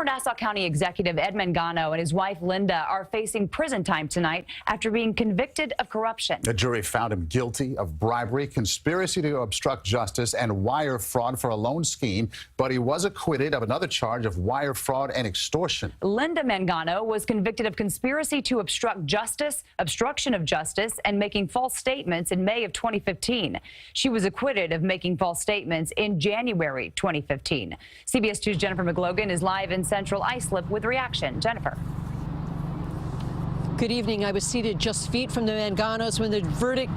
Nassau County Executive Ed Mangano and his wife Linda are facing prison time tonight after being convicted of corruption. The jury found him guilty of bribery, conspiracy to obstruct justice, and wire fraud for a loan scheme, but he was acquitted of another charge of wire fraud and extortion. Linda Mangano was convicted of conspiracy to obstruct justice, obstruction of justice, and making false statements in May of 2015. She was acquitted of making false statements in January 2015. CBS 2's Jennifer McLogan is live in Central Islip with reaction. Jennifer. Good evening. I was seated just feet from the Manganos when the verdict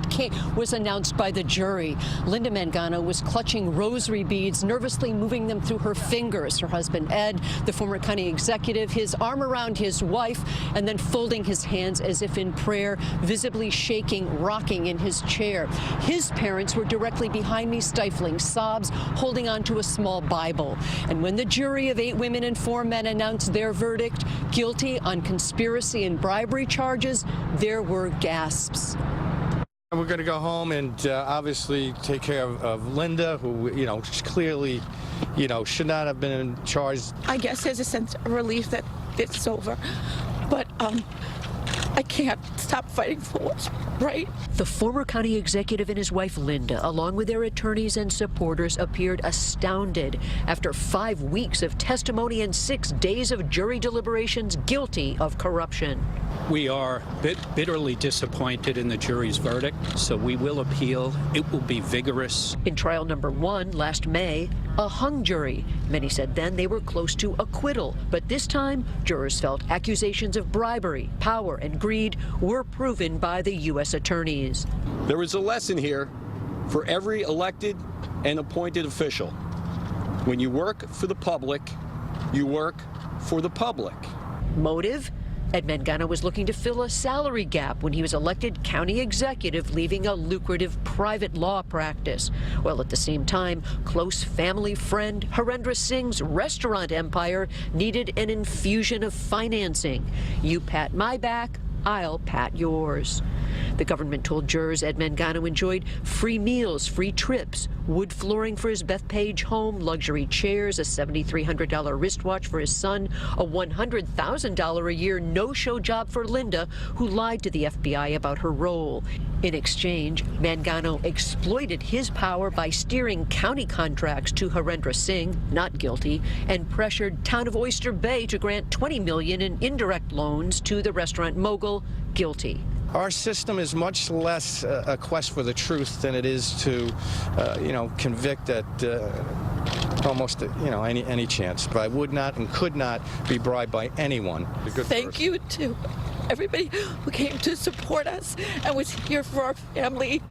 was announced by the jury. Linda Mangano was clutching rosary beads, nervously moving them through her fingers. Her husband, Ed, the former county executive, his arm around his wife, and then folding his hands as if in prayer, visibly shaking, rocking in his chair. His parents were directly behind me, stifling sobs, holding on to a small Bible. And when the jury of 8 women and 4 men announced their verdict, guilty on conspiracy and bribery charges, there were gasps. We're going to go home and obviously take care of Linda, who, clearly, should not have been charged. I guess there's a sense of relief that it's over, but I can't stop fighting for what's right. The former county executive and his wife Linda, along with their attorneys and supporters, appeared astounded after 5 weeks of testimony and 6 days of jury deliberations, guilty of corruption. We are bitterly disappointed in the jury's verdict, so we will appeal. It will be vigorous. In trial number 1 last May, a hung jury. Many said then they were close to acquittal, but this time jurors felt accusations of bribery, power, and greed were proven by the U.S. attorneys. There is a lesson here for every elected and appointed official. When you work for the public, you work for the public. Motive? Ed Mangano was looking to fill a salary gap when he was elected county executive, leaving a lucrative private law practice. While at the same time, close family friend Harendra Singh's restaurant empire needed an infusion of financing. You pat my back, I'll pat yours. The government told jurors Ed Mangano enjoyed free meals, free trips, wood flooring for his Bethpage home, luxury chairs, a $7,300 wristwatch for his son, a $100,000 a year no-show job for Linda, who lied to the FBI about her role. In exchange, Mangano exploited his power by steering county contracts to Harendra Singh, not guilty, and pressured Town of Oyster Bay to grant $20 million in indirect loans to the restaurant mogul, guilty. Our system is much less a quest for the truth than it is to, convict at almost, any chance. But I would not and could not be bribed by anyone. Thank you to everybody who came to support us and was here for our family.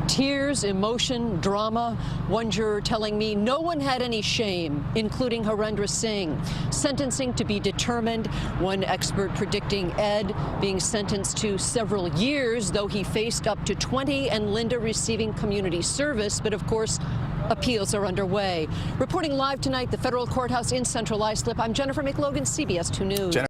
Tears, emotion, drama. One juror telling me no one had any shame, including Harendra Singh. Sentencing to be determined. One expert predicting Ed being sentenced to several years, though he faced up to 20, and Linda receiving community service. But of course, appeals are underway. Reporting live tonight, the federal courthouse in Central Islip, I'm Jennifer McLogan, CBS 2 News.